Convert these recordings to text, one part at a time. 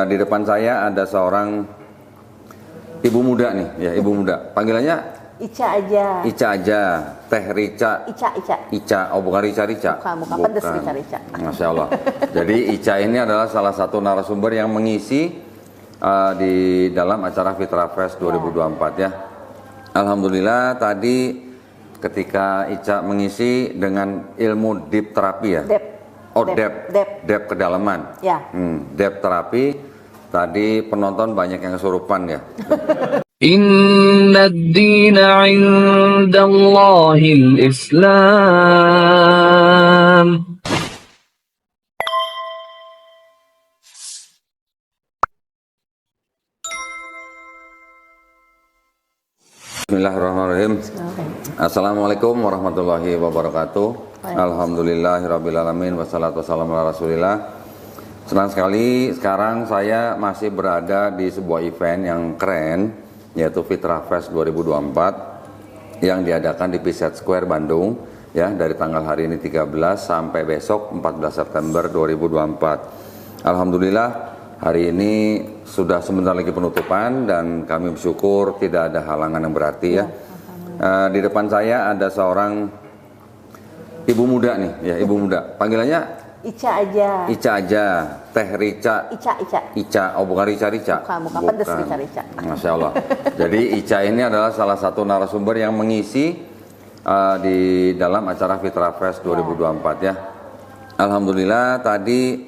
Di depan saya ada seorang ibu muda nih, ya ibu muda. Panggilannya Ica aja. Ica aja, Teh Rica. Ica. Oh bukan Rica. Bukan pedes Rica. Masya Allah. Jadi Ica ini adalah salah satu narasumber yang mengisi di dalam acara Fitra Fest 2024 ya. Alhamdulillah tadi ketika Ica mengisi dengan ilmu deep terapi ya. Dep kedalaman. Ya. Dep terapi. Tadi penonton banyak yang kesurupan ya. Inna ad-dina 'inda Allahil Islam. Bismillahirrahmanirrahim. Assalamualaikum warahmatullahi wabarakatuh. Alhamdulillahirrabbilalamin. Wassalatu wassalamu ala rasulillah. Senang sekali sekarang saya masih berada di sebuah event yang keren, yaitu Fitra Fest 2024 yang diadakan di Piset Square Bandung ya, dari tanggal hari ini 13 sampai besok 14 September 2024. Alhamdulillah hari ini sudah sebentar lagi penutupan dan kami bersyukur tidak ada halangan yang berarti ya. Di depan saya ada seorang ibu muda nih, ya ibu muda. Panggilannya Ica aja. Teh Rica. Ica. Oh bukan Rica. Bukan pedes Rica. Masya Allah. Jadi Ica ini adalah salah satu narasumber yang mengisi di dalam acara Fitra Fest 2024 ya. Alhamdulillah tadi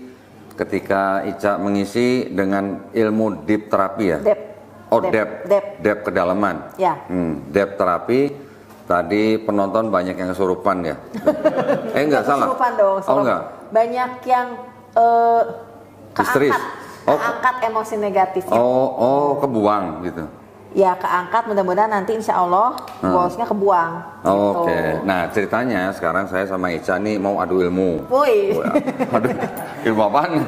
ketika Ica mengisi dengan ilmu deep terapi ya. Dep kedalaman. Ya. Dep terapi. Tadi penonton banyak yang kesurupan ya. Enggak salah. Kesurupan dong. Oh enggak. Banyak yang keangkat emosi negatifnya. Oh kebuang gitu. Ya keangkat, mudah-mudahan nanti insya Allah goalsnya kebuang. Gitu. Oke. Nah ceritanya sekarang saya sama Ica nih mau adu ilmu. Aduh, ilmu apaan?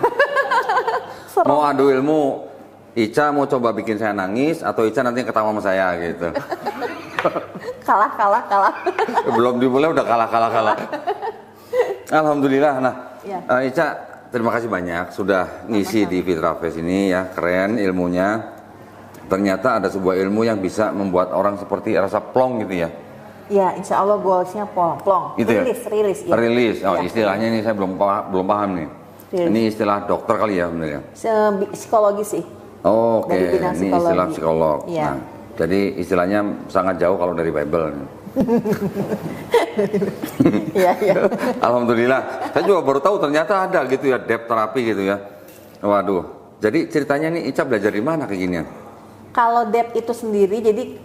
Mau adu ilmu. Ica mau coba bikin saya nangis atau Ica nanti ketawa sama saya gitu. Kalah. Belum dimulai udah kalah. Alhamdulillah. Nah, ya. Ica terima kasih banyak sudah ngisi di Fitra Fest ini ya, keren ilmunya. Ternyata ada sebuah ilmu yang bisa membuat orang seperti rasa plong gitu ya. Ya, insya Allah goalsnya plong. Gitu rilis. Ya? Rilis. Oh, ya. Istilahnya ini saya belum paham nih. Rilis. Ini istilah dokter kali ya sebenarnya. Psikologi sih. Oh, oke. Ini istilah psikolog. Ya. Nah, jadi istilahnya sangat jauh kalau dari Bible. Iya. Alhamdulillah. Saya juga baru tahu ternyata ada gitu ya, depth terapi gitu ya. Waduh. Jadi ceritanya nih Ica belajar di mana kayak ginian? Kalau depth itu sendiri, jadi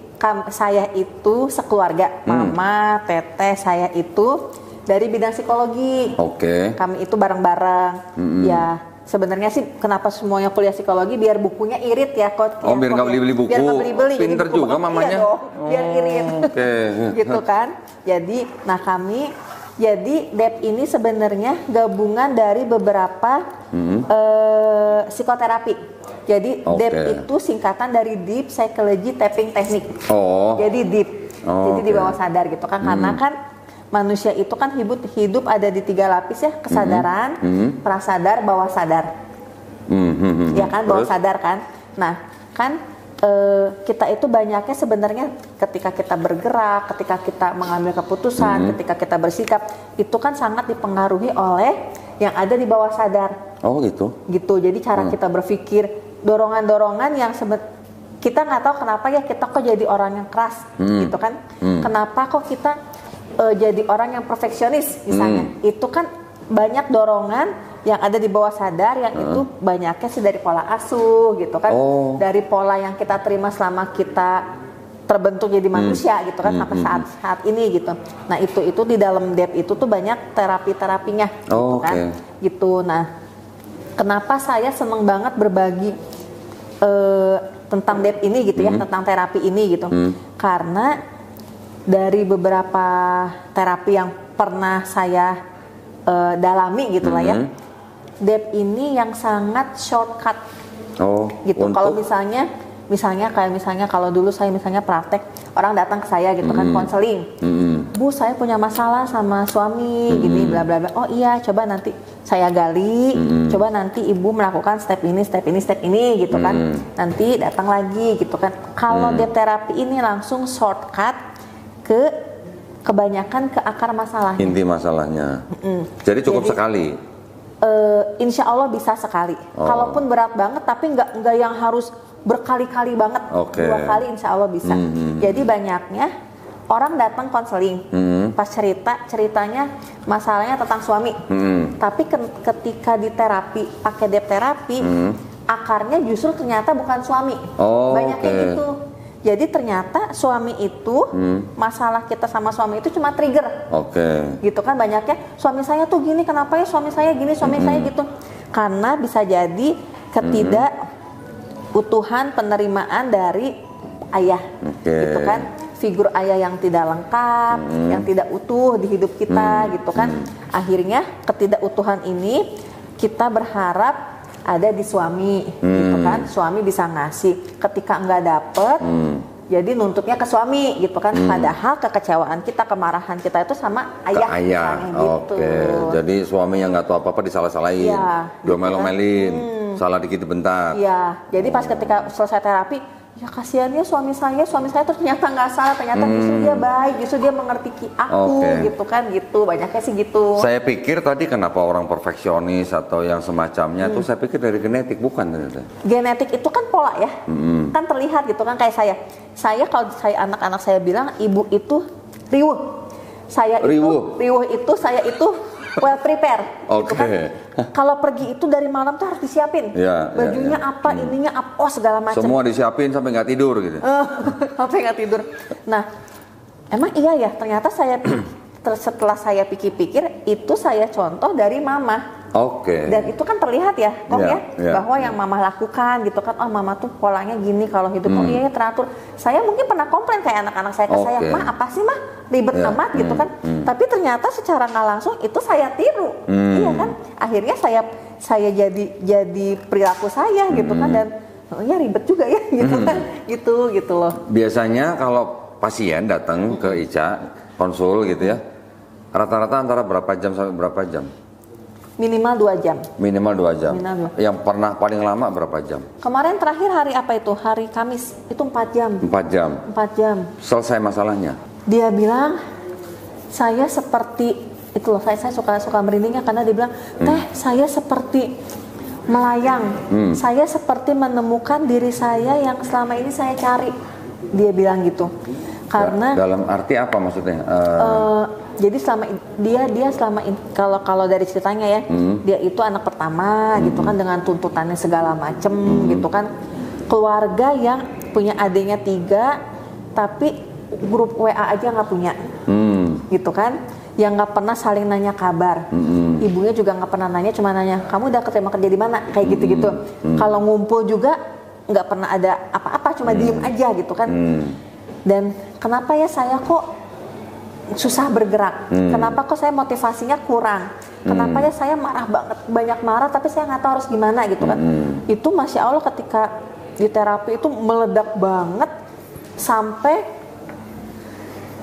saya itu sekeluarga, mama, teteh, saya itu dari bidang psikologi. Oke. Kami itu bareng-bareng. Ya. Sebenarnya sih kenapa semuanya kuliah psikologi biar bukunya irit ya kok. Oh biar nggak beli-beli buku. Biar nggak beli-beli. Pinter buku juga mamanya. Iya dong, biar irit. Oke. Gitu kan. Jadi, DEP ini sebenarnya gabungan dari beberapa psikoterapi. Jadi DEP itu singkatan dari Deep Psychology Tapping Technique. Oh. Jadi deep. Jadi di bawah sadar gitu kan. Karena kan manusia itu kan hidup ada di 3 lapis ya, kesadaran, prasadar, bawah sadar. Ya kan, bawah sadar kan. Nah, kan kita itu banyaknya sebenarnya ketika kita bergerak, ketika kita mengambil keputusan, ketika kita bersikap, itu kan sangat dipengaruhi oleh yang ada di bawah sadar. Oh gitu. Gitu. Jadi cara kita berpikir, dorongan-dorongan yang kita nggak tahu kenapa ya kita kok jadi orang yang keras, gitu kan? Kenapa kok kita jadi orang yang perfeksionis misalnya, itu kan banyak dorongan yang ada di bawah sadar yang itu banyaknya sih dari pola asuh gitu kan, dari pola yang kita terima selama kita terbentuk jadi manusia gitu kan, sampai saat ini gitu. Nah itu di dalam DEP itu tuh banyak terapinya gitu kan, gitu. Nah kenapa saya seneng banget berbagi tentang DEP ini gitu ya, tentang terapi ini gitu, karena dari beberapa terapi yang pernah saya dalami gitu lah ya, DEP ini yang sangat shortcut gitu. Kalau misalnya kalau dulu saya misalnya praktek, orang datang ke saya gitu kan, konseling, Bu saya punya masalah sama suami gini bla bla bla, oh iya coba nanti saya gali, coba nanti ibu melakukan step ini gitu kan, nanti datang lagi gitu kan. Kalau dia terapi ini langsung shortcut ke kebanyakan ke akar masalah. Inti masalahnya. Jadi cukup sekali. Insya Allah bisa sekali. Kalaupun berat banget, tapi nggak yang harus berkali-kali banget. 2 kali insya Allah bisa. Jadi banyaknya orang datang konseling, pas ceritanya masalahnya tentang suami. Tapi ketika di terapi, pakai dep terapi, akarnya justru ternyata bukan suami. Banyaknya gitu. Jadi ternyata suami itu, masalah kita sama suami itu cuma trigger. Gitu kan, banyaknya suami saya tuh gini, kenapa ya suami saya gini, suami saya gitu. Karena bisa jadi ketidakutuhan penerimaan dari ayah. Gitu kan. Figur ayah yang tidak lengkap, yang tidak utuh di hidup kita gitu kan. Akhirnya ketidakutuhan ini kita berharap ada di suami gitu kan. Suami bisa ngasih, ketika enggak dapet jadi nuntutnya ke suami gitu kan. Padahal kekecewaan kita, kemarahan kita itu sama ayah. Gitu. Jadi suami yang nggak tahu apa-apa disalah-salahin, diomel-omelin, salah dikit bentar. Iya, jadi pas ketika selesai terapi, ya kasihannya suami saya tuh ternyata nggak salah, ternyata justru dia baik, justru dia mengerti aku gitu kan, gitu. Banyaknya sih gitu. Saya pikir tadi kenapa orang perfeksionis atau yang semacamnya tuh saya pikir dari genetik, bukan ternyata. Genetik itu kan pola ya, kan terlihat gitu kan. Kayak saya kalau saya anak-anak saya bilang ibu itu riuh, saya itu well prepare, gitu kan. Kalau pergi itu dari malam tuh harus disiapin, bajunya apa, ininya apa, segala macam. Semua disiapin sampai nggak tidur gitu. Sampai nggak tidur. Nah, emang iya ya. Ternyata setelah saya pikir-pikir, itu saya contoh dari mama. Dan itu kan terlihat ya, bahwa yang mama lakukan gitu kan, mama tuh polanya gini kalau hidup, iya teratur. Saya mungkin pernah komplain kayak anak-anak saya ke saya, mah apa sih mah ribet amat gitu kan. Tapi ternyata secara nggak langsung itu saya tiru, iya kan. Akhirnya saya jadi perilaku saya gitu kan, dan ya ribet juga ya gitu kan, gitu loh. Biasanya kalau pasien datang ke Ica konsul gitu ya, rata-rata antara berapa jam sampai berapa jam? Minimal 2 jam. Minimal 2 jam. Yang pernah paling lama berapa jam? Kemarin terakhir hari apa itu? Hari Kamis. Itu 4 jam. 4 jam. 4 jam. Selesai masalahnya. Dia bilang, saya seperti itu loh. Saya suka merindingnya karena dia bilang, teh saya seperti melayang. Saya seperti menemukan diri saya yang selama ini saya cari. Dia bilang gitu. Karena dalam arti apa maksudnya? Jadi kalau dari ceritanya ya, dia itu anak pertama gitu kan, dengan tuntutannya segala macem gitu kan. Keluarga yang punya adiknya 3, tapi grup WA aja nggak punya, gitu kan. Yang nggak pernah saling nanya kabar. Ibunya juga nggak pernah nanya, cuma nanya kamu udah keterima kerja di mana, kayak gitu-gitu. Kalau ngumpul juga nggak pernah ada apa-apa, cuma diem aja gitu kan. Dan kenapa ya saya kok susah bergerak? Kenapa kok saya motivasinya kurang? Kenapa ya saya marah banget, banyak marah tapi saya nggak tahu harus gimana gitu kan? Itu Masya Allah ketika di terapi itu meledak banget sampai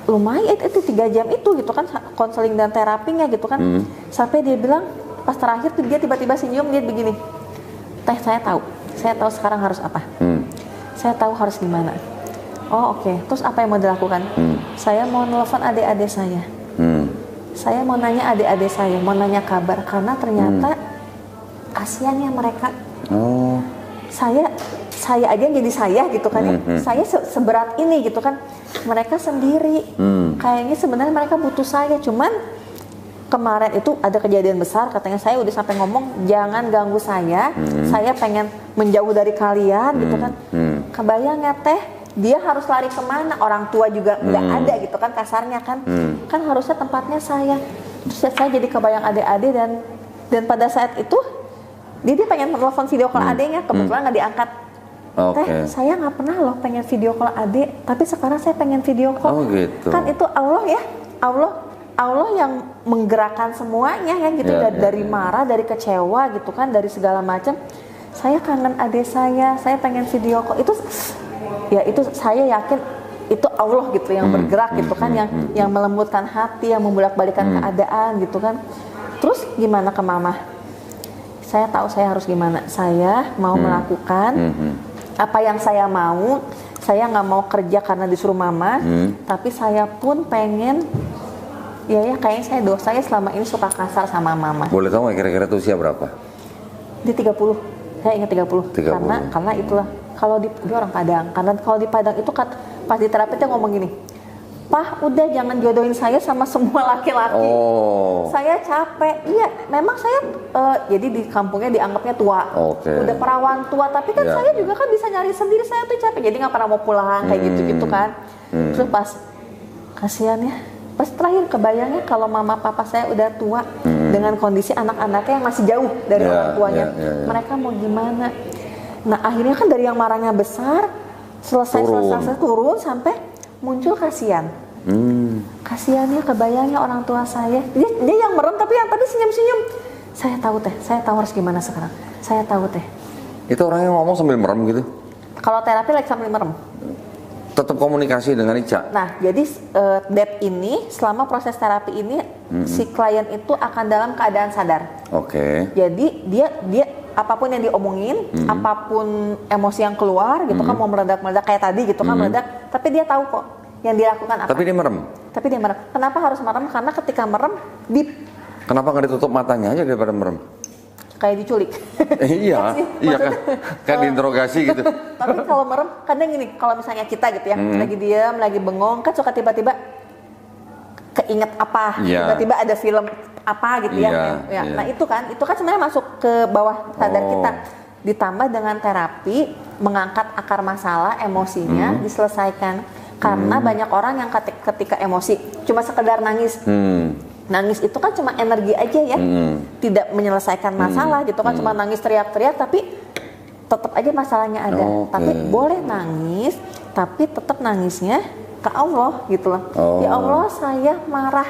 lumayan itu 3 jam itu gitu kan, konseling dan terapinya gitu kan. Sampai dia bilang pas terakhir tuh dia tiba-tiba senyum, dia begini, teh saya tahu sekarang harus apa, saya tahu harus gimana. Terus apa yang mau dilakukan? Saya mau nelfon adik-adik saya. Saya mau nanya adik-adik saya, mau nanya kabar, karena ternyata kasihan ya mereka. Saya aja jadi saya gitu kan ya. Saya seberat ini gitu kan. Mereka sendiri. Kayaknya sebenarnya mereka butuh saya, cuman kemarin itu ada kejadian besar, katanya saya udah sampai ngomong jangan ganggu saya pengen menjauh dari kalian gitu kan. Kebayang ya teh, dia harus lari kemana, orang tua juga nggak ada gitu kan, kasarnya kan. Kan harusnya tempatnya saya. Terus saya jadi kebayang adik-adik, dan pada saat itu dia pengen telepon video call adiknya, kebetulan nggak diangkat. Teh saya nggak pernah loh pengen video call adik, tapi sekarang saya pengen video call. Gitu. Kan itu Allah ya, Allah yang menggerakkan semuanya ya gitu. Dari marah, dari kecewa gitu kan, dari segala macam. Saya kangen adik saya pengen video call. Itu saya yakin itu Allah gitu yang bergerak gitu kan, yang melembutkan hati, yang membolak-balikan keadaan gitu kan. Terus gimana ke mama? saya tahu saya harus gimana. Saya mau melakukan apa yang saya mau. Saya nggak mau kerja karena disuruh mama, tapi saya pun pengen, ya kayaknya saya dosa ya selama ini suka kasar sama mama. Boleh tahu nggak kira-kira tuh usia berapa? Di 30, saya ingat 30. 30. Karena itulah, kalau dia orang Padang, karena kalau di Padang itu kan pas di terapi dia ngomong gini, "Pah, udah jangan jodohin saya sama semua laki-laki. Oh. Saya capek." Iya, memang saya jadi di kampungnya dianggapnya tua. Oke. Udah perawan tua, tapi kan Ya. saya juga kan bisa nyari sendiri, saya tuh capek. Jadi nggak pernah mau pulang kayak gitu-gitu kan. Terus pas kasihan ya. Pas terakhir kebayangnya kalau mama papa saya udah tua dengan kondisi anak-anaknya yang masih jauh dari Ya, orang tuanya. ya. Mereka mau gimana? Nah, akhirnya kan dari yang marahnya besar selesai turun sampai muncul kasihan. Kasihannya kebayangnya orang tua saya. Dia yang merem tapi yang tadi senyum-senyum. Saya tahu harus gimana sekarang. Saya tahu teh. Itu orangnya ngomong sambil merem gitu? Kalau terapi lagi sambil merem. Tetap komunikasi dengan Ica? Nah, jadi DEP ini selama proses terapi ini si klien itu akan dalam keadaan sadar. Oke. Jadi dia apapun yang diomongin, apapun emosi yang keluar gitu kan, mau meledak-meledak kayak tadi gitu kan meledak, tapi dia tahu kok yang dilakukan apa. Tapi dia merem? Tapi dia merem. Kenapa harus merem? Karena ketika merem, Kenapa nggak ditutup matanya aja daripada merem? kayak diculik. Iya, sih, iya kan, maksudnya, kan diinterogasi gitu. Tapi kalau merem, kadang gini, kalau misalnya kita gitu ya, lagi diam, lagi bengong, kan suka tiba-tiba keinget apa, Iya. tiba-tiba ada film apa gitu ya. Iya, Ya. iya. Nah itu kan sebenarnya masuk ke bawah sadar Oh. kita. Ditambah dengan terapi, mengangkat akar masalah, emosinya diselesaikan. Karena banyak orang yang ketika emosi, cuma sekedar nangis. Nangis itu kan cuma energi aja ya, tidak menyelesaikan masalah gitu kan, cuma nangis teriak-teriak tapi tetap aja masalahnya ada. Oke. Tapi boleh nangis, tapi tetap nangisnya ke Allah gitu loh. Oh. Ya Allah, saya marah.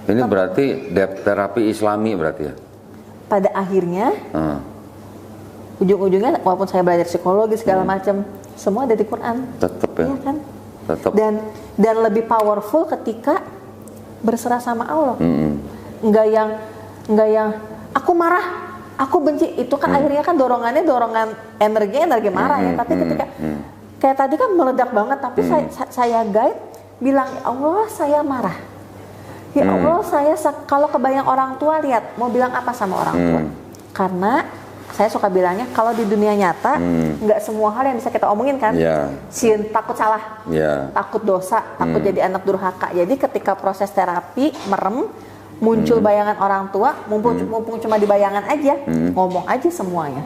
Ini berarti depth terapi Islami berarti ya? Pada akhirnya ujung-ujungnya walaupun saya belajar psikologi segala macam, semua ada di Quran. Tetap ya? Iya kan? Tetap. Dan lebih powerful ketika berserah sama Allah. Enggak yang aku marah, aku benci. Itu kan akhirnya kan dorongan energi marah ya. Tapi ketika kayak tadi kan meledak banget, tapi saya guide bilang, "Ya Allah, saya marah. Ya Allah, saya kalau kebayang orang tua, lihat mau bilang apa sama orang tua." Karena saya suka bilangnya kalau di dunia nyata nggak semua hal yang bisa kita omongin kan. Iya. Takut salah, Iya. takut dosa, takut jadi anak durhaka. Jadi ketika proses terapi merem, muncul bayangan orang tua, mumpung cuma di bayangan aja, ngomong aja semuanya.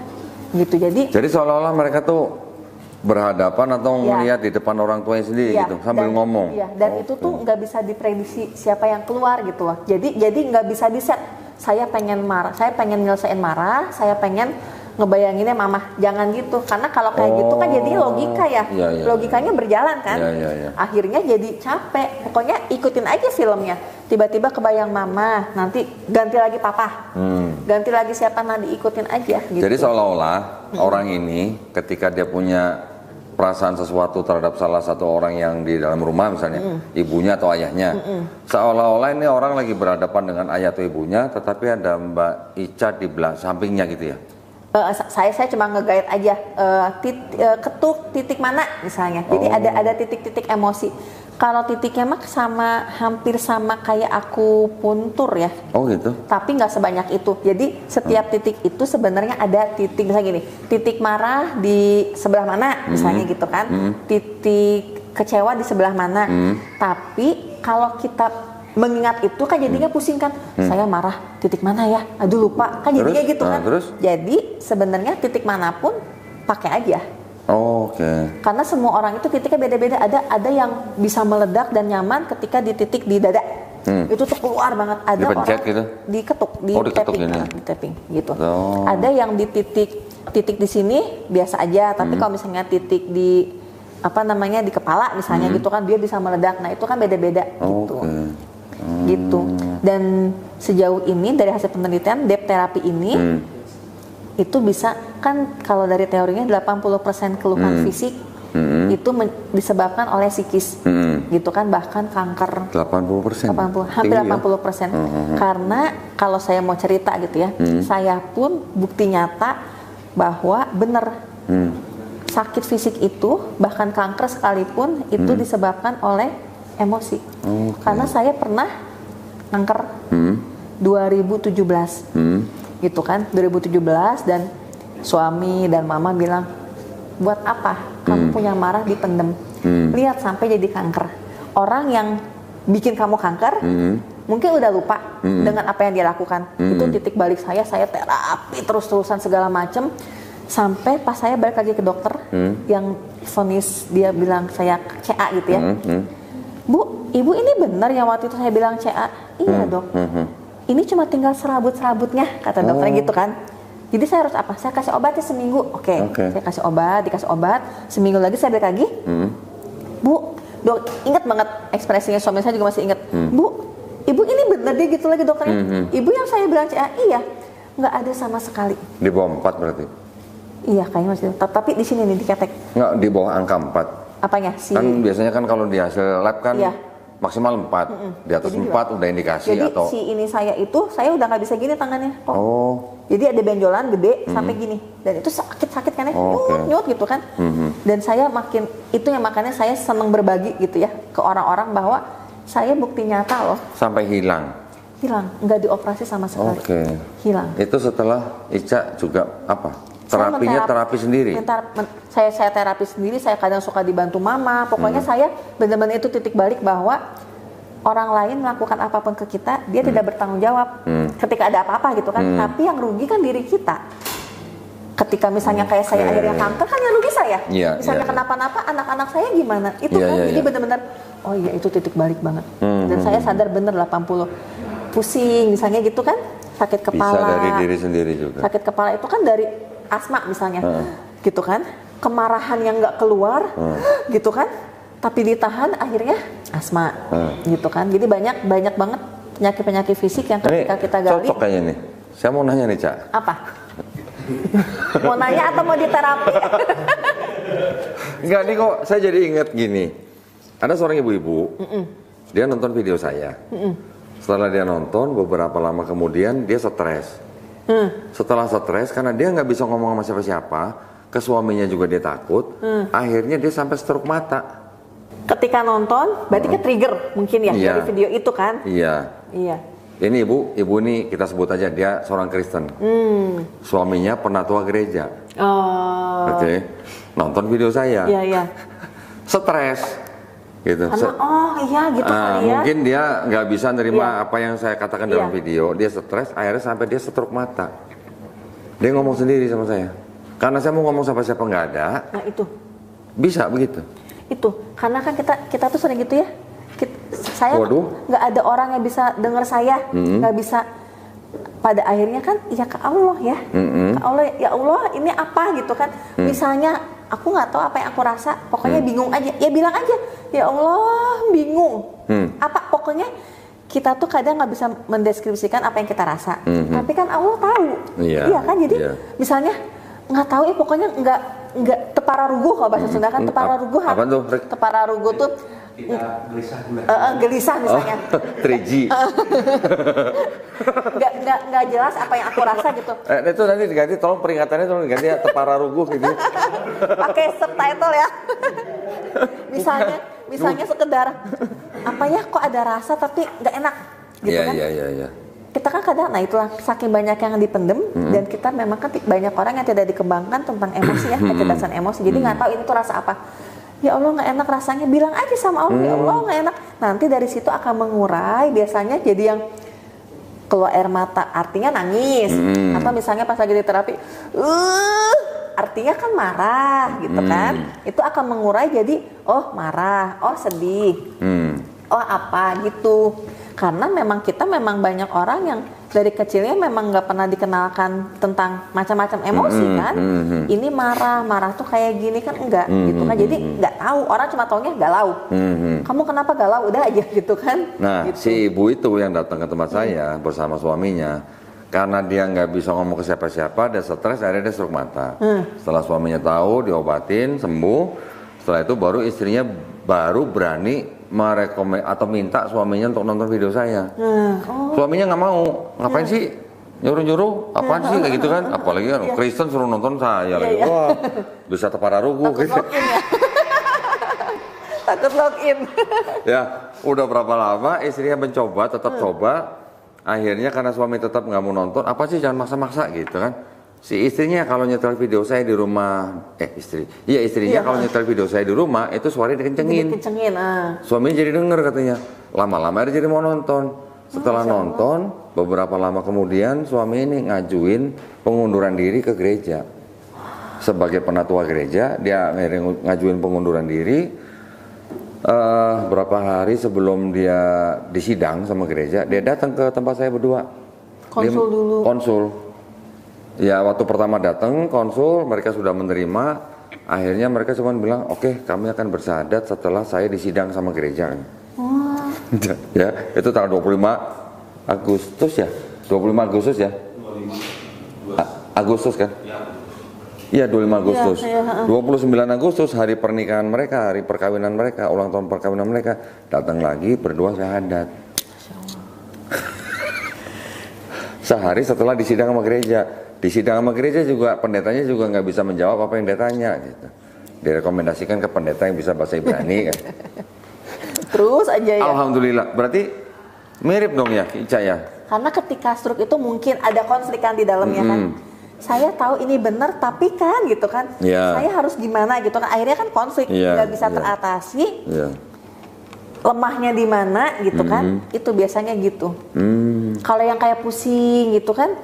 Gitu. Jadi Seolah-olah mereka tuh berhadapan atau Iya. melihat di depan orang tuanya sendiri iya, gitu sambil ngomong. Iya, dan itu tuh nggak bisa diprediksi siapa yang keluar gitu loh. Jadi nggak bisa di-set. Saya pengen marah, saya pengen nyelesain marah, saya pengen ngebayanginnya mama. Jangan gitu, karena kalau kayak gitu kan jadi logika ya. Iya, iya. Logikanya berjalan kan. Iya. Akhirnya jadi capek. Pokoknya ikutin aja filmnya. Tiba-tiba kebayang mama, nanti ganti lagi papa. Ganti lagi siapa, nanti ikutin aja gitu. Jadi seolah-olah orang ini ketika dia punya perasaan sesuatu terhadap salah satu orang yang di dalam rumah misalnya, ibunya atau ayahnya, seolah-olah ini orang lagi berhadapan dengan ayah atau ibunya, tetapi ada Mbak Ica di belakang sampingnya gitu ya. Saya cuma nge-guide aja ketuk titik mana misalnya. Jadi ada titik-titik emosi. Kalau titiknya mah hampir sama kayak aku puntur ya. Oh gitu. Tapi nggak sebanyak itu. Jadi setiap titik itu sebenarnya ada titik, misalnya gini, titik marah di sebelah mana misalnya gitu kan. Titik kecewa di sebelah mana. Tapi kalau kita mengingat itu kan jadinya pusing kan. Saya marah titik mana ya? Aduh lupa. Kan jadinya gitu kan. Terus? Jadi sebenarnya titik manapun pakai aja. Oke. Karena semua orang itu titiknya beda-beda. Ada yang bisa meledak dan nyaman ketika di titik di dada. Itu tuh keluar banget. Ada Dipencet orang gitu? diketuk, Diketuk tapping, ini. di tapping gitu. Oh. Ada yang di titik di sini biasa aja, tapi kalau misalnya titik di di kepala misalnya gitu kan dia bisa meledak. Nah, itu kan beda-beda gitu. Oke. Gitu. Dan sejauh ini dari hasil penelitian depth terapi ini itu bisa kan, kalau dari teorinya 80% keluhan fisik, itu disebabkan oleh psikis, gitu kan, bahkan kanker 80%. 80, hampir 80%. Karena kalau saya mau cerita gitu ya, saya pun bukti nyata bahwa benar sakit fisik itu, bahkan kanker sekalipun itu disebabkan oleh emosi. Karena saya pernah kanker 2017, gitu kan, 2017, dan suami dan mama bilang, buat apa kamu punya marah dipendem, lihat sampai jadi kanker. Orang yang bikin kamu kanker mungkin udah lupa dengan apa yang dia lakukan. Itu titik balik saya terapi terus-terusan segala macem, sampai pas saya balik lagi ke dokter yang vonis, dia bilang saya CA gitu ya. Bu, ibu ini benar yang waktu itu saya bilang CA? Iya dok, ini cuma tinggal serabut-serabutnya, kata dokternya gitu kan. Jadi saya harus apa? Saya kasih obatnya seminggu. Oke. Saya kasih obat, dikasih obat. Seminggu lagi saya balik lagi. Bu, dok, ingat banget ekspresinya suami saya juga masih ingat. Bu, ibu ini benar dia gitu lagi dokternya. Ibu yang saya bilang CA, iya, nggak ada sama sekali. Di bawah 4 berarti? Iya, kayaknya masih. Tapi di sini nih diketek. Nggak, di bawah angka 4. Apanya sih? Kan biasanya kan kalau di hasil lab kan maksimal 4. Di atas Jadi 4 udah indikasi jadi atau... si ini saya udah nggak bisa gini tangannya. Oh. Jadi ada benjolan gede sampai gini, dan itu sakit kan ya, nyut gitu kan. Dan saya itu yang makanya saya senang berbagi gitu ya ke orang-orang bahwa saya bukti nyata loh. Sampai hilang? Hilang, nggak dioperasi sama sekali. Hilang. Itu setelah Ica juga apa? Terapinya terapi sendiri? Saya terapi sendiri, saya kadang suka dibantu mama. Pokoknya saya benar-benar itu titik balik bahwa orang lain melakukan apapun ke kita, dia tidak bertanggung jawab ketika ada apa-apa gitu kan. Tapi yang rugi kan diri kita. Ketika misalnya kayak saya akhirnya kanker, kan yang rugi saya. Misalnya kenapa-napa, anak-anak saya gimana? Itu kan jadi benar-benar, oh iya itu titik balik banget. Dan saya sadar bener 80 pusing misalnya gitu kan, sakit kepala. Bisa dari diri sendiri juga. Sakit kepala itu kan dari asma misalnya, gitu kan. Kemarahan yang nggak keluar, gitu kan. Tapi ditahan akhirnya asma, gitu kan. Jadi banyak banget penyakit fisik yang ketika kita gali. Cocok kayaknya nih. Saya mau nanya nih, Cak. Apa? Mau nanya atau mau diterapi? Enggak nih, kok saya jadi ingat gini. Ada seorang ibu-ibu, dia nonton video saya. Setelah dia nonton, beberapa lama kemudian dia stres. Setelah stres, karena dia nggak bisa ngomong sama siapa-siapa, ke suaminya juga dia takut, akhirnya dia sampai stroke mata. Ketika nonton, berarti ke trigger mungkin ya dari video itu kan? Iya. Ini ibu ini kita sebut aja dia seorang Kristen. Suaminya penatua gereja. Oke. Nonton video saya. Stres, gitu. Gitu kali ya. Mungkin dia nggak bisa nerima apa yang saya katakan dalam video. Dia stres, akhirnya sampai dia stroke mata. Dia ngomong sendiri sama saya. Karena saya mau ngomong sama siapa nggak ada. Nah itu. Bisa begitu. Itu karena kan kita tuh sering gitu ya. Saya nggak ada orang yang bisa dengar saya, nggak bisa. Pada akhirnya kan ya ke Allah ya, ke Allah, ya Allah ini apa gitu kan. Misalnya aku nggak tahu apa yang aku rasa, pokoknya bingung aja. Ya bilang aja, ya Allah bingung. Apa pokoknya kita tuh kadang nggak bisa mendeskripsikan apa yang kita rasa, tapi kan Allah tahu. Iya kan, jadi misalnya nggak tahu ya pokoknya nggak tepararuguh kalau bahasa Sunda kan tepararuguh. Apa tuh? Tepararuguh tuh gelisah misalnya. 3G. Nggak jelas apa yang aku rasa gitu. Itu nanti diganti, tolong peringatannya tolong diganti ya, tepararuguh gitu. Pakai subtitle ya. misalnya sekedar apa ya, kok ada rasa tapi nggak enak gitu kan. Iya. Kita kan kadang, nah itulah saking banyak yang dipendem dan kita memang kan banyak orang yang tidak dikembangkan tentang emosi ya, kecerdasan emosi. Jadi nggak tahu ini tuh rasa apa. Ya Allah nggak enak rasanya, bilang aja sama Allah, ya Allah nggak enak. Nanti dari situ akan mengurai, biasanya jadi yang keluar air mata, artinya nangis. Atau misalnya pas lagi di terapi, artinya kan marah gitu kan. Itu akan mengurai jadi, oh marah, oh sedih, oh apa gitu. Karena memang kita banyak orang yang dari kecilnya memang nggak pernah dikenalkan tentang macam-macam emosi kan. Ini marah tuh kayak gini kan enggak gitu kan. Jadi nggak tahu, orang cuma taunya galau. Kamu kenapa galau, udah aja gitu kan. Nah gitu. Si ibu itu yang datang ke tempat saya bersama suaminya, karena dia nggak bisa ngomong ke siapa-siapa, dia stres, akhirnya dia stroke mata. Setelah suaminya tahu, diobatin, sembuh, Setelah itu baru istrinya baru berani atau minta suaminya untuk nonton video saya. Suaminya nggak mau, ngapain sih nyuruh-nyuruh, apaan sih kayak gitu kan? Apalagi kan Kristen suruh nonton saya lagi, wah bisa tepara rugu. Takut login ya. Takut login. Ya, udah berapa lama istrinya mencoba, tetap coba. Akhirnya karena suami tetap nggak mau nonton, apa sih jangan maksa-maksa gitu kan? Si istrinya kalau nyetel video saya di rumah, istrinya kalau nyetel video saya di rumah itu suaranya dikencengin. Suaminya jadi denger katanya. Lama-lama dia jadi mau nonton. Setelah nonton, beberapa lama kemudian suami ini ngajuin pengunduran diri ke gereja. Sebagai penatua gereja, dia ngajuin pengunduran diri. Berapa hari sebelum dia disidang sama gereja, dia datang ke tempat saya berdua. Konsul dulu. Konsul. Ya, waktu pertama datang konsul, mereka sudah menerima. Akhirnya mereka cuma bilang, oke, kami akan bersahadat setelah saya disidang sama gereja. Ya, itu tanggal 25 Agustus ya? 25 Agustus ya? Agustus kan? Iya, 25 Agustus. 29 Agustus hari pernikahan mereka, hari perkawinan mereka, ulang tahun perkawinan mereka, datang lagi berdua syahadat. Sehari setelah disidang sama gereja. Disidang sama gereja juga pendetanya juga nggak bisa menjawab apa yang dia tanya gitu. Direkomendasikan ke pendeta yang bisa bahasa Ibrani kan. Terus aja ya. Alhamdulillah. Berarti mirip dong ya Ica ya. Karena ketika stroke itu mungkin ada konflik kan di dalamnya kan. Saya tahu ini benar tapi kan gitu kan. Saya harus gimana gitu kan. Akhirnya kan konflik nggak bisa teratasi. Lemahnya di mana gitu kan. Itu biasanya gitu. Kalau yang kayak pusing gitu kan.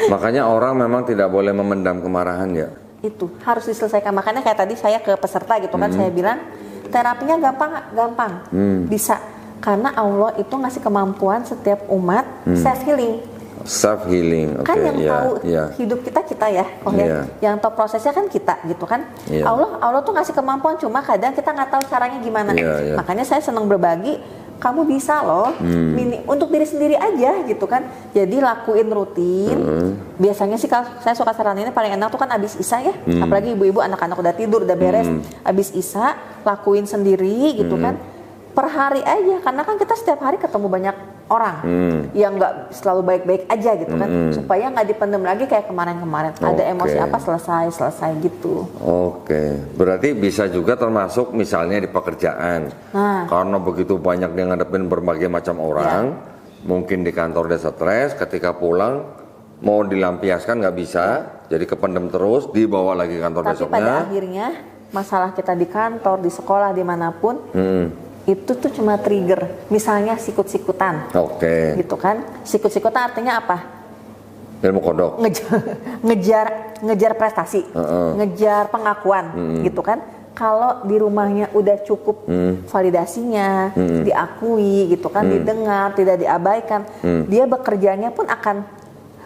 Makanya orang memang tidak boleh memendam kemarahan ya. Itu harus diselesaikan. Makanya kayak tadi saya ke peserta gitu kan, saya bilang terapinya gampang, bisa. Karena Allah itu ngasih kemampuan setiap umat self healing. Self healing, Kan yang tahu hidup kita ya, yang tahu prosesnya kan kita gitu kan. Allah tuh ngasih kemampuan, cuma kadang kita nggak tahu caranya gimana. Makanya saya senang berbagi. Kamu bisa loh, untuk diri sendiri aja gitu kan. Jadi lakuin rutin. Biasanya sih kalau saya suka saraninnya paling enak tuh kan abis Isya ya. Apalagi ibu-ibu anak-anak udah tidur, udah beres. Abis Isya lakuin sendiri gitu kan. Per hari aja, karena kan kita setiap hari ketemu banyak orang yang nggak selalu baik-baik aja gitu kan. Supaya nggak dipendam lagi kayak kemarin-kemarin. Ada emosi apa selesai gitu. Oke, berarti bisa juga termasuk misalnya di pekerjaan. Karena begitu banyak dia ngadepin berbagai macam orang, mungkin di kantor dia stres, ketika pulang mau dilampiaskan nggak bisa, jadi kependem terus, dibawa lagi ke kantor besoknya. Tapi pada akhirnya masalah kita di kantor, di sekolah, dimanapun, itu tuh cuma trigger. Misalnya sikut-sikutan. Gitu kan. Sikut-sikutan artinya apa? Ilmu kodok. Ngejar prestasi. Ngejar pengakuan gitu kan. Kalau di rumahnya udah cukup validasinya, diakui gitu kan, didengar, tidak diabaikan, dia bekerjanya pun akan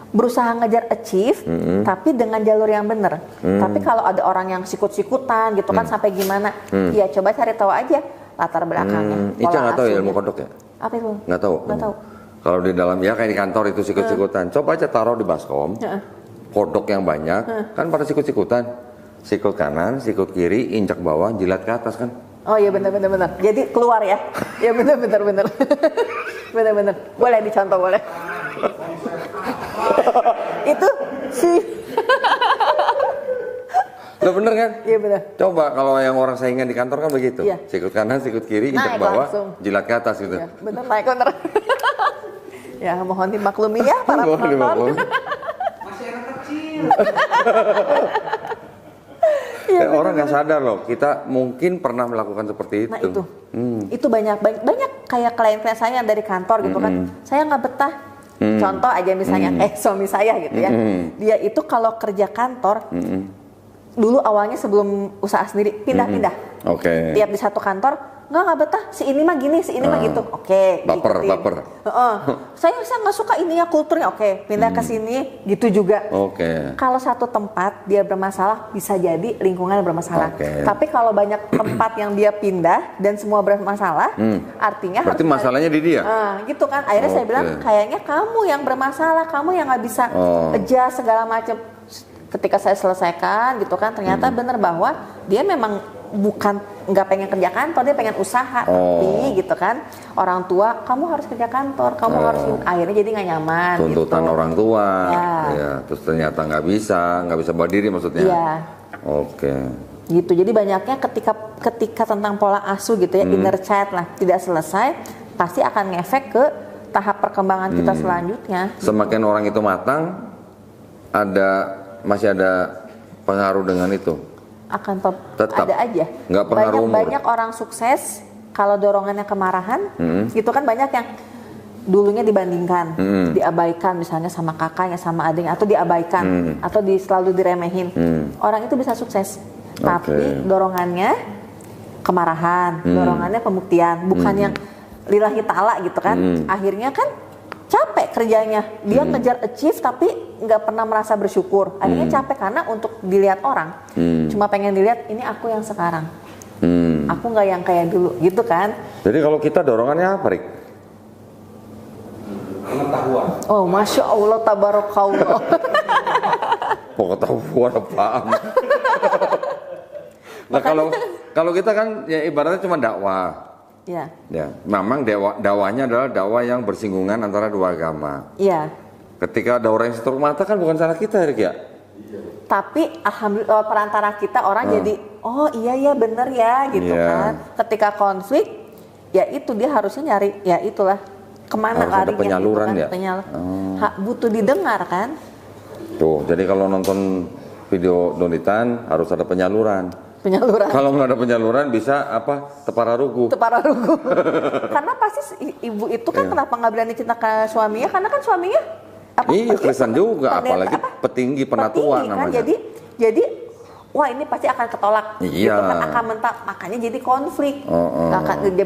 berusaha ngejar achieve, tapi dengan jalur yang benar. Tapi kalau ada orang yang sikut-sikutan gitu kan, sampai gimana, ya coba cari tahu aja latar belakangnya. Ica nggak tahu ya ilmu kodok ya? Apa itu? Nggak tahu. Kalau di dalam ya kayak di kantor itu sikut-sikutan, coba aja taruh di baskom, kodok yang banyak, kan pada sikut-sikutan, sikut kanan, sikut kiri, injak bawah, jilat ke atas kan? Oh iya benar. Jadi keluar ya? Ya benar. Benar. Boleh dicontoh boleh. Itu sih. Lo bener kan? Iya benar. Coba kalau yang orang saingan di kantor kan begitu. Sikut kanan, sikut kiri, injak bawah, langsung. jilat ke atas gitu. Ya, bener. Ya mohon dimaklumi ya para penonton. Masih anak kecil. Orang nggak sadar loh, kita mungkin pernah melakukan seperti itu. Nah itu banyak kayak klien-klien saya yang dari kantor gitu kan. Saya nggak betah. Contoh aja misalnya, suami saya gitu ya. Dia itu kalau kerja kantor, dulu awalnya sebelum usaha sendiri pindah-pindah. Tiap di satu kantor nggak betah, si ini mah gini, si ini mah gitu. Baper. Saya nggak suka ini ya kulturnya. Pindah ke sini gitu juga. Kalau satu tempat dia bermasalah, bisa jadi lingkungan bermasalah. Tapi kalau banyak tempat yang dia pindah dan semua bermasalah, artinya berarti masalahnya di dia. Gitu kan. Akhirnya saya bilang kayaknya kamu yang bermasalah, kamu yang nggak bisa adjust segala macam. Ketika saya selesaikan gitu kan, ternyata benar bahwa dia memang bukan nggak pengen kerja kantor, dia pengen usaha, tapi gitu kan orang tua kamu harus kerja kantor, kamu harus akhirnya jadi nggak nyaman. Tuntutan gitu. orang tua, Ya. terus ternyata nggak bisa berdiri maksudnya. Iya. Oke. Gitu. Jadi banyaknya ketika tentang pola asuh gitu ya, inner child lah tidak selesai, pasti akan ngefek ke tahap perkembangan kita selanjutnya. Semakin orang itu matang, masih ada pengaruh dengan itu. Akan Tetap. ada aja. Nggak pengaruh umur. Banyak orang sukses kalau dorongannya kemarahan, gitu kan banyak yang dulunya dibandingkan, diabaikan misalnya sama kakaknya, sama adiknya, atau diabaikan, atau selalu diremehin. Orang itu bisa sukses, tapi dorongannya kemarahan, dorongannya pembuktian, bukan yang lillahi ta'ala gitu kan. Akhirnya kan capek kerjanya, dia ngejar achieve tapi nggak pernah merasa bersyukur. Akhirnya capek karena untuk dilihat orang, cuma pengen dilihat ini aku yang sekarang, aku nggak yang kayak dulu gitu kan. Jadi kalau kita dorongannya apa, Rik? Pengetahuan. Oh, masya Allah, tabarakallah. Pengetahuan apaan? Nah kalau kita kan ya ibaratnya cuma dakwah. Ya, Ya, memang dakwahnya adalah dakwah yang bersinggungan antara dua agama. iya. Ketika ada orang yang setruk mata kan bukan salah kita, Rik ya? Tapi alhamdulillah perantara kita orang jadi oh iya bener ya gitu Iya. kan. Ketika konflik ya itu dia harusnya nyari ya itulah kemana Harus ada larinya penyaluran gitu kan, ya? butuh didengar kan. Tuh, jadi kalau nonton video Donitan harus ada penyaluran. Kalau nggak ada penyaluran bisa tepara rugu. Tepararugu. Karena pasti ibu itu kan kenapa nggak berani cerita ke suaminya, karena kan suaminya Iya, Kristen juga, apalagi petinggi penatua kan? namanya. Jadi wah ini pasti akan ketolak, Iya. gitu kan, akan mentak, makanya jadi konflik.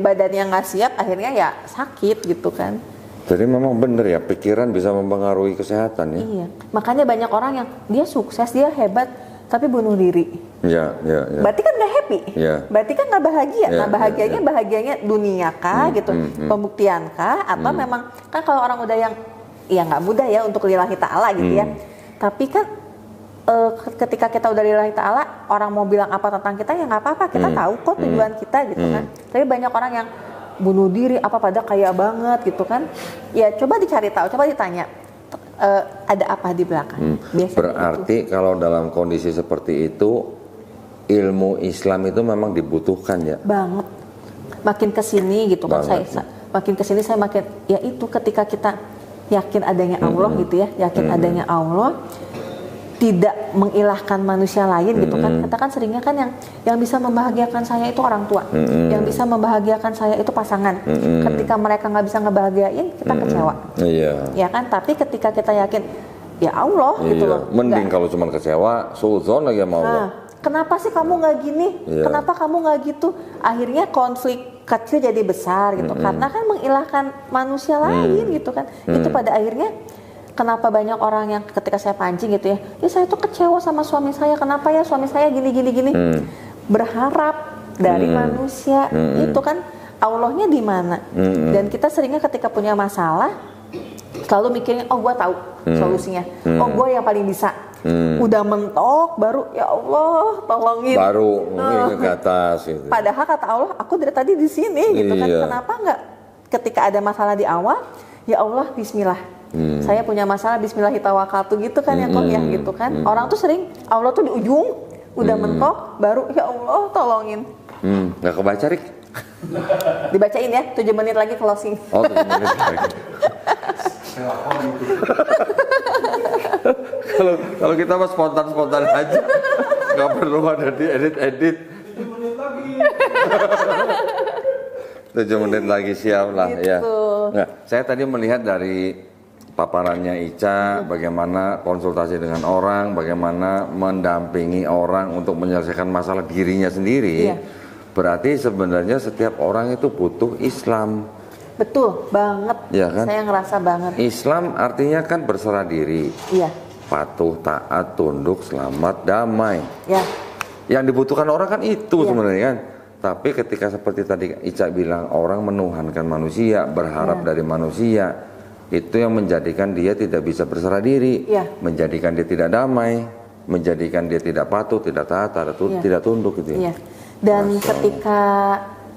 Badannya nggak siap, akhirnya ya sakit gitu kan. Jadi memang benar ya, pikiran bisa mempengaruhi kesehatan ya. Iya, makanya banyak orang yang dia sukses, dia hebat, tapi bunuh diri. Iya. Berarti kan nggak happy, Iya. berarti kan nggak bahagia. Iya, Nah bahagianya dunia kah gitu, pembuktian kah, atau memang kan kalau orang udah yang ya nggak mudah ya untuk lillahi ta'ala gitu ya. Tapi kan ketika kita udah lillahi ta'ala, orang mau bilang apa tentang kita ya nggak apa-apa, kita tahu kok tujuan kita gitu kan. Tapi banyak orang yang bunuh diri pada kaya banget gitu kan. Ya coba dicari tahu, coba ditanya ada apa di belakang. Biasanya Berarti kalau dalam kondisi seperti itu ilmu Islam itu memang dibutuhkan ya. banget. Makin kesini gitu kan Banget, makin kesini saya makin ya itu ketika kita yakin adanya Allah gitu ya, yakin adanya Allah, tidak mengilahkan manusia lain gitu kan. Kita kan seringnya kan yang bisa membahagiakan saya itu orang tua, yang bisa membahagiakan saya itu pasangan. Ketika mereka nggak bisa ngebahagiain, kita kecewa. Iya. Ya kan, tapi ketika kita yakin ya Allah gitu Iya. loh. Mending Nggak- kalau cuma kecewa, suudzon lagi sama Allah. Nah, kenapa sih kamu nggak gini? Iya. Kenapa kamu nggak gitu? Akhirnya konflik kecil jadi besar gitu, karena kan menghilangkan manusia lain gitu kan. Itu pada akhirnya kenapa banyak orang yang ketika saya pancing gitu ya saya tuh kecewa sama suami saya, kenapa ya suami saya gini. Berharap dari manusia itu kan Allahnya di mana? Dan kita seringnya ketika punya masalah selalu mikirnya oh gue tahu solusinya, oh gue yang paling bisa. Udah mentok baru ya Allah tolongin, Baru ke atas gitu. padahal kata Allah aku dari tadi di sini gitu kan. Iya. Kenapa nggak ketika ada masalah di awal ya Allah bismillah, saya punya masalah bismillahirrahmanirrahim gitu kan ya kok ya gitu kan. Orang tuh sering Allah tuh di ujung udah mentok baru ya Allah tolongin. Nggak kebaca, Rik? Dibacain ya 7 menit lagi closing. Oh, 7 menit lagi. Kalau kita mah spontan aja, nggak perlu ada di edit. 7 menit lagi siap lah Gitu. ya. Nah, saya tadi melihat dari paparannya Ica, bagaimana konsultasi dengan orang, bagaimana mendampingi orang untuk menyelesaikan masalah dirinya sendiri. Iya. Berarti sebenarnya setiap orang itu butuh Islam. Betul banget, Ya kan? saya ngerasa banget. Islam artinya kan berserah diri, Iya, patuh, taat, tunduk, selamat, damai. ya, Yang dibutuhkan orang kan itu Iya. sebenarnya kan. Tapi ketika seperti tadi Ica bilang, orang menuhankan manusia, berharap Iya. dari manusia, itu yang menjadikan dia tidak bisa berserah diri, Iya. menjadikan dia tidak damai, menjadikan dia tidak patuh, tidak taat, Iya. tidak tunduk gitu ya. iya. Dan ketika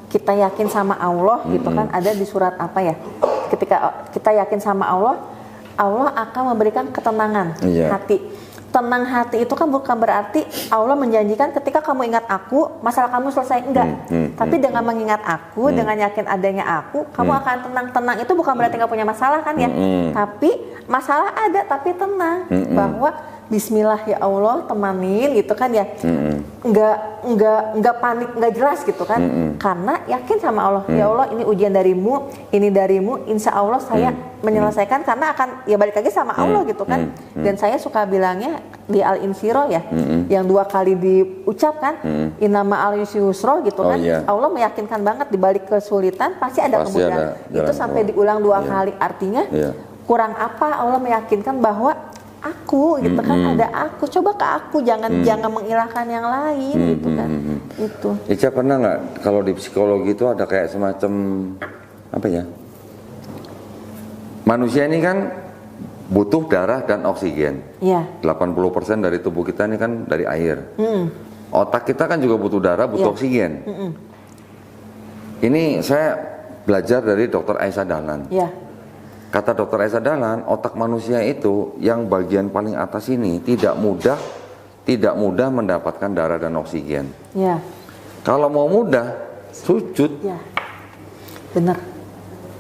kita yakin sama Allah gitu kan, ada di surat apa ya? Ketika kita yakin sama Allah, Allah akan memberikan ketenangan hati. Tenang hati itu kan bukan berarti Allah menjanjikan ketika kamu ingat aku, masalah kamu selesai, enggak. Tapi dengan mengingat aku, dengan yakin adanya aku, kamu akan tenang. Tenang itu bukan berarti nggak punya masalah kan ya. Tapi masalah ada, tapi tenang. Bahwa Bismillah ya Allah, temanin gitu kan ya. Enggak panik, enggak jelas gitu kan. Karena yakin sama Allah. Ya Allah, ini ujian darimu, ini darimu, insya Allah saya menyelesaikan, karena akan ya balik lagi sama Allah gitu kan. Dan saya suka bilangnya di Al-Insyirah ya, yang 2 kali diucapkan, Innama al-yusri yusra gitu kan. Allah meyakinkan banget di balik kesulitan pasti ada kemudahan. Itu sampai diulang 2 kali, artinya kurang apa Allah meyakinkan bahwa aku gitu kan, ada aku, coba ke aku, jangan menghilangkan yang lain gitu kan. Itu. Ica pernah nggak kalau di psikologi itu ada kayak semacam apa ya? Manusia ini kan butuh darah dan oksigen. 80% dari tubuh kita ini kan dari air. Otak kita kan juga butuh darah, butuh oksigen. Ini saya belajar dari Dr. Aisyah Dahlan. Kata Dr. Aisyah Dahlan, otak manusia itu yang bagian paling atas ini tidak mudah mendapatkan darah dan oksigen. Kalau mau mudah, sujud. Benar.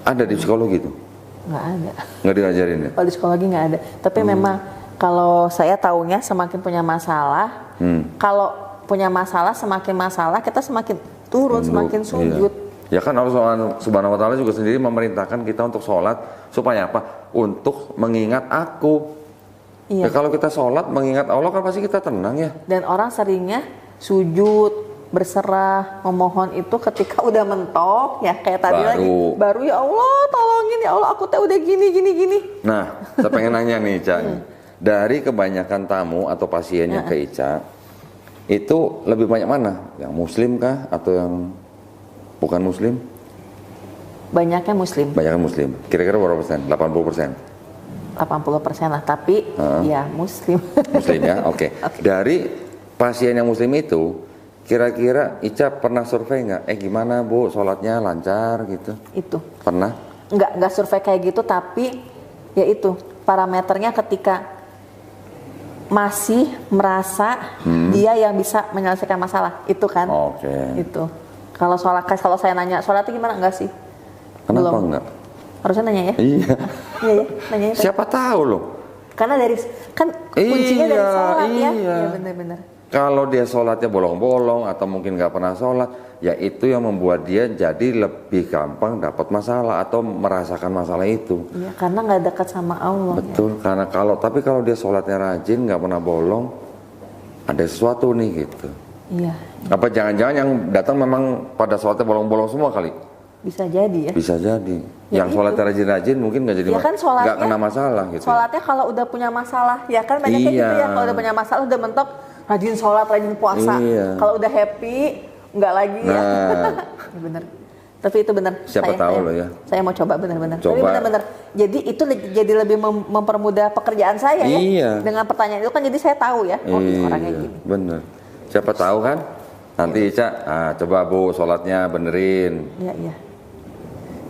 Ada di psikologi itu? Nggak ada. Nggak diajarin ya? Kalau di psikologi nggak ada. Tapi memang kalau saya tahunya semakin punya masalah, kalau punya masalah semakin masalah kita semakin turun, semakin sujud. Ya kan Allah Subhanahu wa Ta'ala juga sendiri memerintahkan kita untuk sholat supaya apa? Untuk mengingat aku. Ya kalau kita sholat mengingat Allah kan pasti kita tenang ya. Dan orang seringnya sujud, berserah, memohon itu ketika udah mentok ya, kayak tadi lagi baru ya Allah tolongin ya Allah, aku udah gini. Nah, saya pengen nanya nih Ica, dari kebanyakan tamu atau pasiennya ke Ica, itu lebih banyak mana? Yang muslim kah atau yang bukan muslim? Banyaknya muslim. Banyaknya muslim. Kira-kira berapa persen? 80%? 80% lah, tapi ya muslim. Muslim ya, oke. Dari pasien yang muslim itu, kira-kira Ica pernah survei nggak? Gimana Bu, sholatnya lancar gitu? Itu. Pernah? Nggak survei kayak gitu, tapi ya itu parameternya ketika masih merasa dia yang bisa menyelesaikan masalah, itu kan? Itu. Kalau saya nanya sholatnya gimana, enggak sih? Kenapa enggak? Harusnya nanya ya? Iya. Iya, nanya ya. Siapa tahu loh. Karena kuncinya dari sholat ya. Iya, benar-benar. Kalau dia sholatnya bolong-bolong atau mungkin nggak pernah sholat, ya itu yang membuat dia jadi lebih gampang dapat masalah atau merasakan masalah itu. Iya, karena nggak dekat sama Allah. Betul, karena tapi kalau dia sholatnya rajin, nggak pernah bolong, ada sesuatu nih gitu. Iya. Apa jangan-jangan yang datang memang pada sholatnya bolong-bolong semua kali? Bisa jadi ya. Bisa jadi. Ya yang sholatnya rajin-rajin mungkin nggak jadi kan nggak kena masalah gitu. Sholatnya kalau udah punya masalah, ya kan banyak kayak gitu ya. Kalau udah punya masalah, udah mentok, rajin sholat, rajin puasa. Kalau udah happy, nggak lagi ya. Ya bener. Tapi itu benar. Siapa tahu loh ya. Saya mau coba benar-benar. Tapi benar-benar. Jadi itu jadi lebih mempermudah pekerjaan saya ya. Dengan pertanyaan itu kan jadi saya tahu ya. Oh ini orangnya gini. Bener. Siapa tahu kan. Nanti Ica, coba Bu sholatnya benerin. Iya.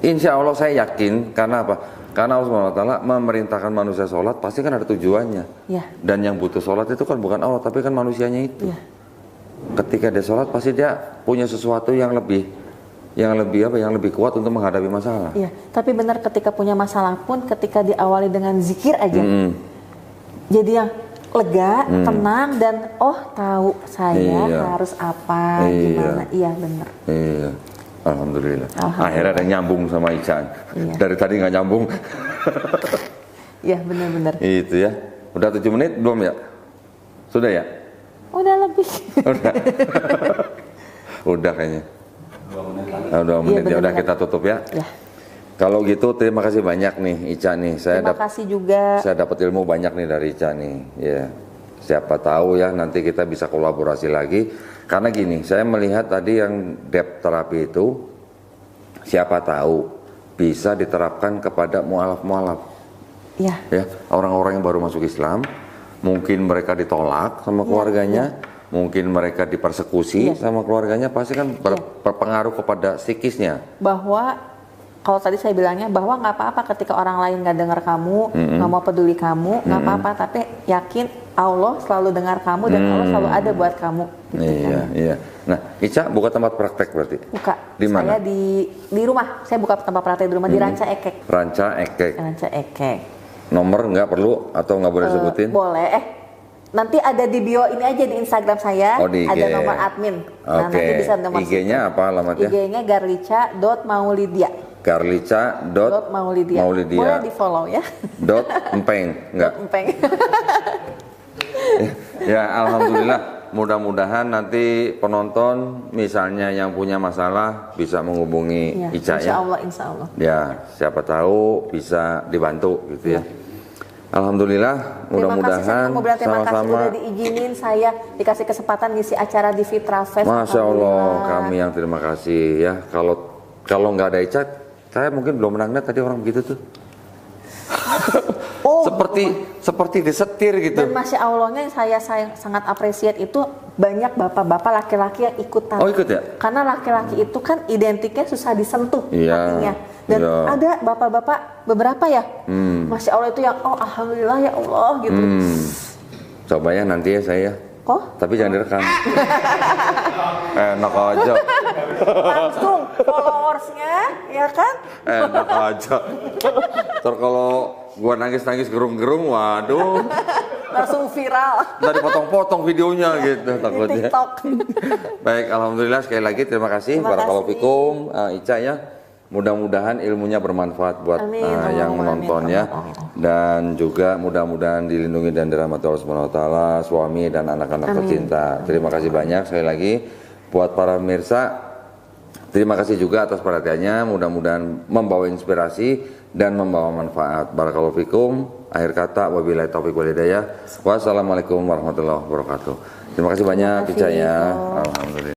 Insya Allah saya yakin, karena apa? Karena Allah SWT memerintahkan manusia sholat, pasti kan ada tujuannya. Dan yang butuh sholat itu kan bukan Allah, tapi kan manusianya itu. Ketika dia sholat, pasti dia punya sesuatu yang lebih kuat untuk menghadapi masalah. Iya, tapi benar ketika punya masalah pun, ketika diawali dengan zikir aja, jadi yang lega, tenang, dan tahu saya harus apa, gimana. Iya benar. Iya. Alhamdulillah. Akhirnya ada yang nyambung sama Ica. Dari tadi nggak nyambung. Iya benar-benar. Itu ya. Udah 7 menit belum ya? Sudah ya? Udah lebih. Udah kayaknya. 2 menit ya. Udah kita tutup ya. Kalau gitu terima kasih banyak nih Ica nih. Terima kasih juga. Saya dapat ilmu banyak nih dari Ica nih. Ya. Siapa tahu ya nanti kita bisa kolaborasi lagi. Karena gini, saya melihat tadi yang depth terapi itu, siapa tahu bisa diterapkan kepada mualaf-mualaf. Ya, orang-orang yang baru masuk Islam, mungkin mereka ditolak sama keluarganya, mungkin mereka dipersekusi Iya. sama keluarganya, pasti kan berpengaruh kepada psikisnya. Bahwa kalau tadi saya bilangnya bahwa nggak apa-apa ketika orang lain nggak dengar kamu, nggak mau peduli kamu, nggak apa-apa, tapi yakin Allah selalu dengar kamu dan Allah selalu ada buat kamu. Gitu Iya, kan. iya. Nah, Ica buka tempat praktek berarti? Buka. Di mana? Saya di rumah. Saya buka tempat praktek di rumah di Ranca Ekek. Ranca Ekek. Ranca Ekek. Nomor nggak perlu atau nggak boleh sebutin? Boleh. Nanti ada di bio ini aja di Instagram saya. Oh, di IG. Ada nomor admin. Nah, Oke. nanti bisa nomor IG-nya apa alamatnya? IG-nya garlica.maulidia. Garlica.maulidia. Boleh di follow ya. Dot empeng, enggak? Empeng. Ya, alhamdulillah. Mudah-mudahan nanti penonton misalnya yang punya masalah bisa menghubungi Ya, Ica insya ya. Allah, insya Allah. Ya, siapa tahu bisa dibantu gitu ya. Alhamdulillah, mudah-mudahan terima kasih sama-sama. sudah diizinin saya dikasih kesempatan ngisi acara di Fitra Fest. Masya Allah, Alhamdulillah. kami yang terima kasih ya. Kalau nggak ada Ica, saya mungkin belum pernah lihat tadi orang begitu tuh. Oh, seperti disetir gitu. dan Masya Allahnya saya sangat appreciate itu banyak bapak-bapak laki-laki yang ikutan. Oh, ikut ya? Karena laki-laki itu kan identiknya susah disentuh Iya, hatinya. Dan iya. ada bapak-bapak beberapa ya, Masya Allah itu yang oh alhamdulillah ya Allah gitu. Coba ya nanti ya saya. Kok Tapi jangan direkam. Enak aja. langsung followersnya ya kan? Enak aja. Ntar kalau gua nangis-nangis gerung-gerung, waduh. Langsung viral Ntar dipotong-potong videonya gitu di takutnya. TikTok. Baik, alhamdulillah sekali lagi terima kasih. Terima Barakallahu kasih. fikum, Ica ya. Mudah-mudahan ilmunya bermanfaat buat Amin, yang Allahumma menonton amin, ya. Allahumma. Dan juga mudah-mudahan dilindungi dan dirahmati Allah Subhanahu wa taala, suami dan anak-anak tercinta. Terima kasih banyak sekali lagi buat para pemirsa. Terima kasih juga atas perhatiannya. Mudah-mudahan membawa inspirasi dan membawa manfaat. Barakallahu fikum. Akhir kata wabillahi taufiq wal hidayah. Wassalamualaikum warahmatullahi wabarakatuh. Terima kasih banyak Ica ya. Alhamdulillah.